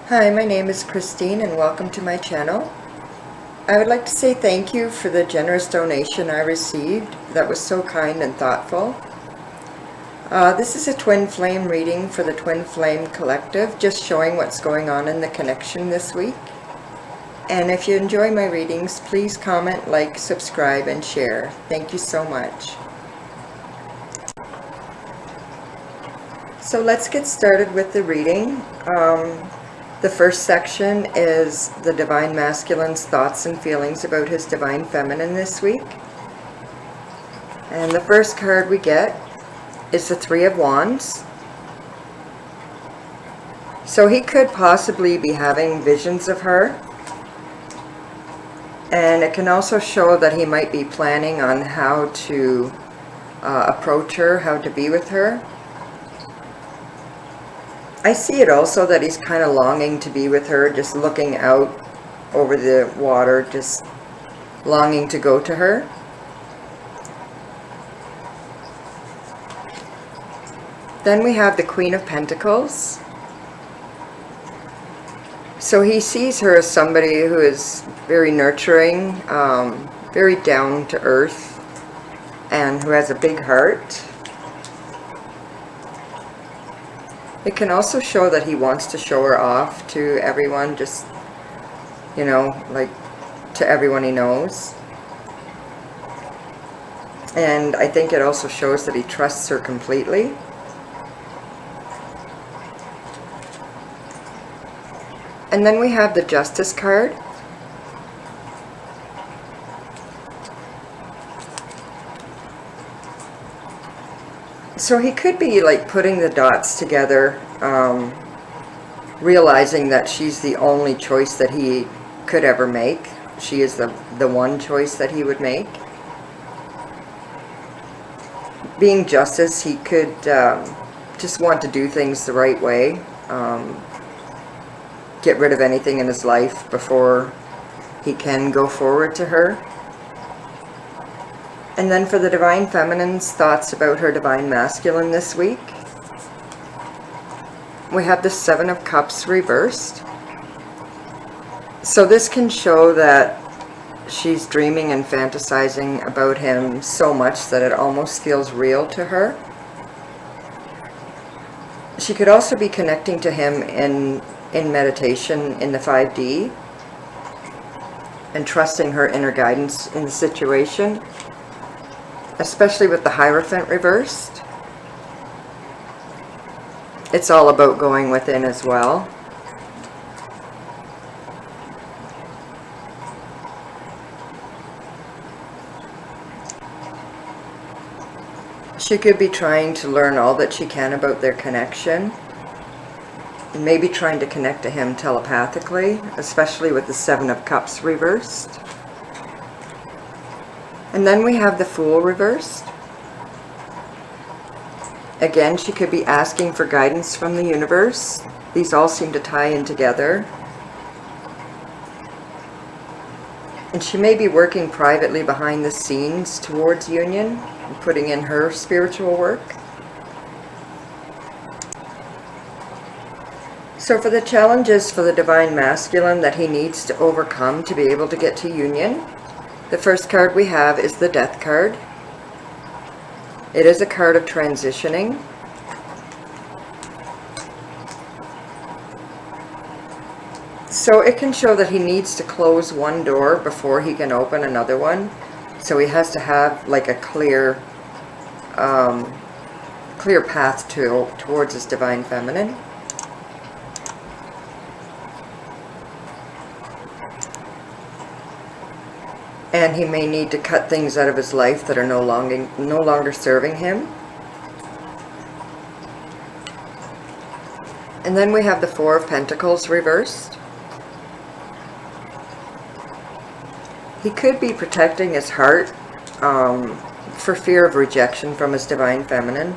Hi, my name is Christine and welcome to my channel. I would like to say thank you for the generous donation I received. That was so kind and thoughtful. This is a twin flame reading for the Twin Flame Collective, just showing what's going on in the connection this week. And if you enjoy my readings, please comment, like, subscribe, and share. Thank you so much. So let's get started with the reading. The first section is the Divine Masculine's thoughts and feelings about his Divine Feminine this week. And the first card we get is the Three of Wands. So he could possibly be having visions of her. And it can also show that he might be planning on how to approach her, how to be with her. I see it also that he's kind of longing to be with her, just looking out over the water, just longing to go to her. Then we have the Queen of Pentacles. So he sees her as somebody who is very nurturing, very down to earth, and who has a big heart. It can also show that he wants to show her off to everyone, just, you know, like to everyone he knows. And I think it also shows that he trusts her completely. And then we have the Justice card. So he could be like putting the dots together, realizing that she's the only choice that he could ever make. She is the one choice that he would make. Being Justice, he could just want to do things the right way, get rid of anything in his life before he can go forward to her. And then for the Divine Feminine's thoughts about her Divine Masculine this week, we have the Seven of Cups reversed. So this can show that she's dreaming and fantasizing about him so much that it almost feels real to her. She could also be connecting to him in meditation in the 5D and trusting her inner guidance in the situation, especially with the Hierophant reversed. It's all about going within as well. She could be trying to learn all that she can about their connection, and maybe trying to connect to him telepathically, especially with the Seven of Cups reversed. And then we have the Fool reversed. Again, she could be asking for guidance from the universe. These all seem to tie in together. And she may be working privately behind the scenes towards union, and putting in her spiritual work. So for the challenges for the Divine Masculine that he needs to overcome to be able to get to union, the first card we have is the Death card. It is a card of transitioning. So it can show that he needs to close one door before he can open another one. So he has to have like a clear path towards his Divine Feminine. And he may need to cut things out of his life that are no longer serving him. And then we have the Four of Pentacles reversed. He could be protecting his heart for fear of rejection from his Divine Feminine.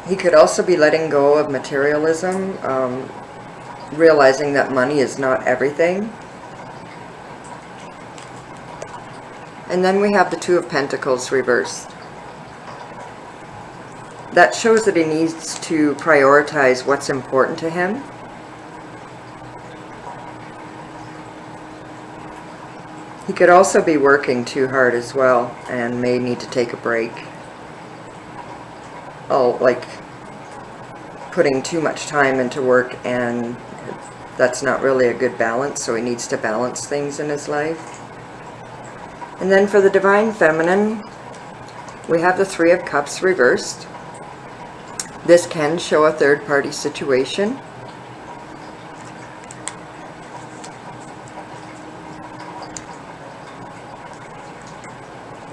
He could also be letting go of materialism, realizing that money is not everything. And then we have the Two of Pentacles reversed. that shows that he needs to prioritize what's important to him. He could also be working too hard as well and may need to take a break. Oh, like putting too much time into work, and that's not really a good balance, so he needs to balance things in his life. And then for the Divine Feminine, we have the Three of Cups reversed. This can show a third-party situation.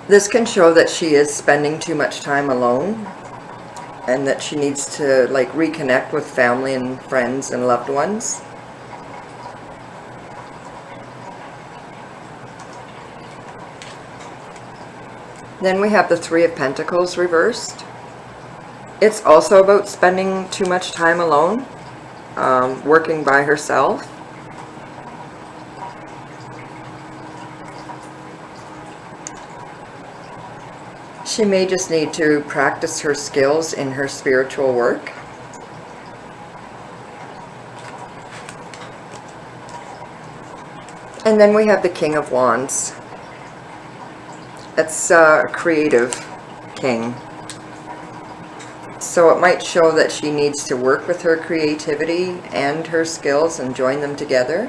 This can show that she is spending too much time alone and that she needs to like reconnect with family and friends and loved ones. Then we have the Three of Pentacles reversed. It's also about spending too much time alone, working by herself. She may just need to practice her skills in her spiritual work. And then we have the King of Wands. It's a creative king. So it might show that she needs to work with her creativity and her skills and join them together.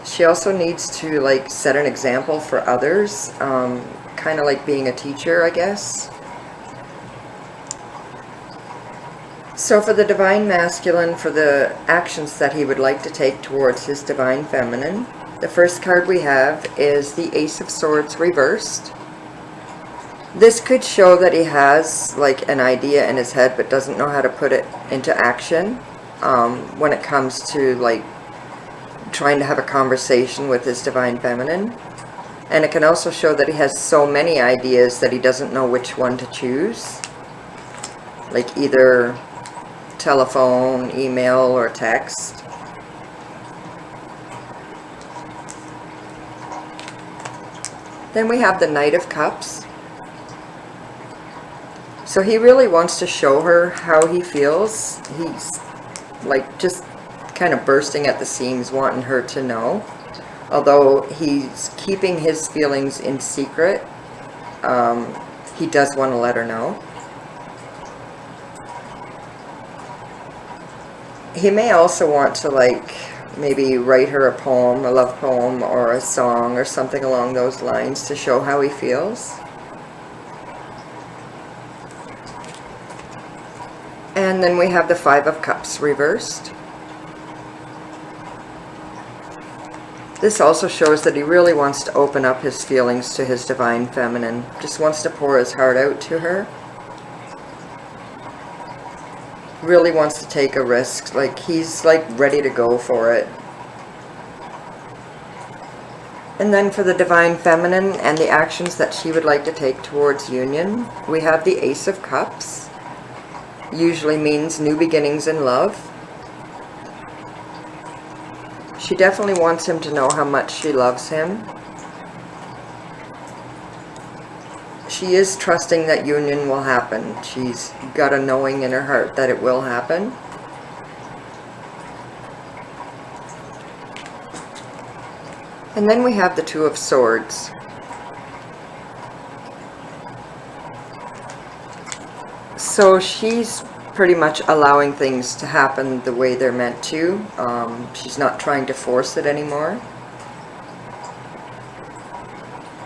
She also needs to like set an example for others, kind of like being a teacher, I guess. So for the Divine Masculine, for the actions that he would like to take towards his Divine Feminine, the first card we have is the Ace of Swords reversed. This could show that he has like an idea in his head but doesn't know how to put it into action when it comes to like trying to have a conversation with his Divine Feminine. And it can also show that he has so many ideas that he doesn't know which one to choose. Like either telephone, email, or text. Then we have the Knight of Cups. So he really wants to show her how he feels. He's like just kind of bursting at the seams, wanting her to know. Although he's keeping his feelings in secret, he does want to let her know. He may also want to like maybe write her a poem, a love poem, or a song or something along those lines to show how he feels. And then we have the Five of Cups reversed. This also shows that he really wants to open up his feelings to his Divine Feminine. Just wants to pour his heart out to her. Really wants to take a risk. Like he's like ready to go for it. And then for the Divine Feminine and the actions that she would like to take towards union, we have the Ace of Cups. Usually means new beginnings in love. She definitely wants him to know how much she loves him. She is trusting that union will happen. She's got a knowing in her heart that it will happen. And then we have the Two of Swords. So she's pretty much allowing things to happen the way they're meant to. She's not trying to force it anymore.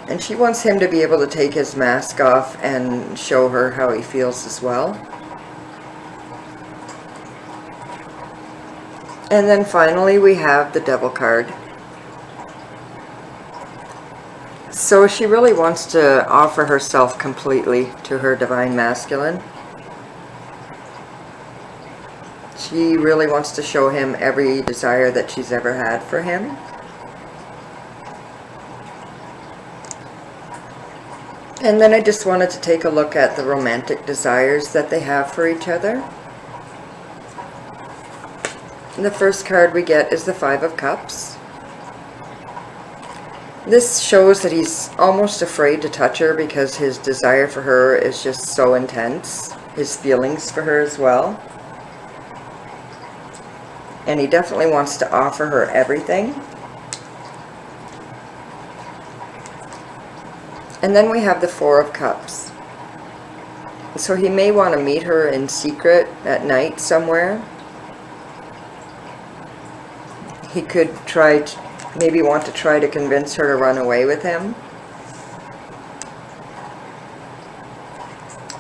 And she wants him to be able to take his mask off and show her how he feels as well. And then finally we have the Devil card. So she really wants to offer herself completely to her Divine Masculine. She really wants to show him every desire that she's ever had for him. And then I just wanted to take a look at the romantic desires that they have for each other. And the first card we get is the Five of Cups. This shows that he's almost afraid to touch her because his desire for her is just so intense. His feelings for her as well. And he definitely wants to offer her everything. And then we have the Four of Cups. So he may want to meet her in secret at night somewhere. He could maybe want to try to convince her to run away with him.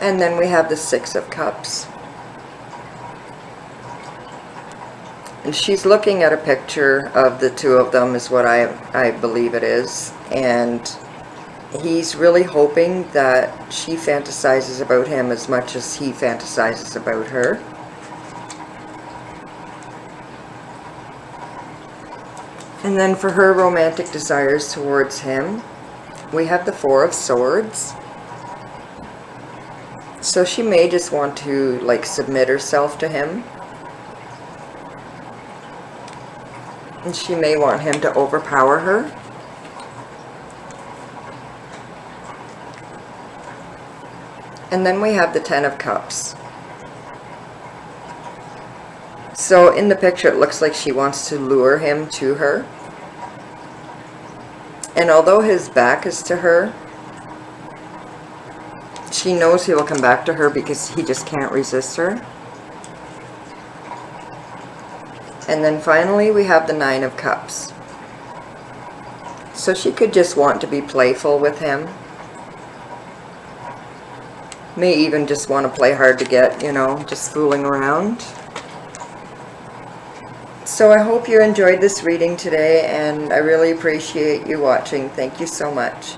And then we have the Six of Cups. And she's looking at a picture of the two of them is what I believe it is. And he's really hoping that she fantasizes about him as much as he fantasizes about her. And then for her romantic desires towards him, we have the Four of Swords. So she may just want to like submit herself to him. And she may want him to overpower her. And then we have the Ten of Cups. So in the picture it looks like she wants to lure him to her. And although his back is to her, she knows he will come back to her because he just can't resist her. And then finally we have the Nine of Cups. So she could just want to be playful with him. May even just want to play hard to get, you know, just fooling around. So I hope you enjoyed this reading today, and I really appreciate you watching. Thank you so much.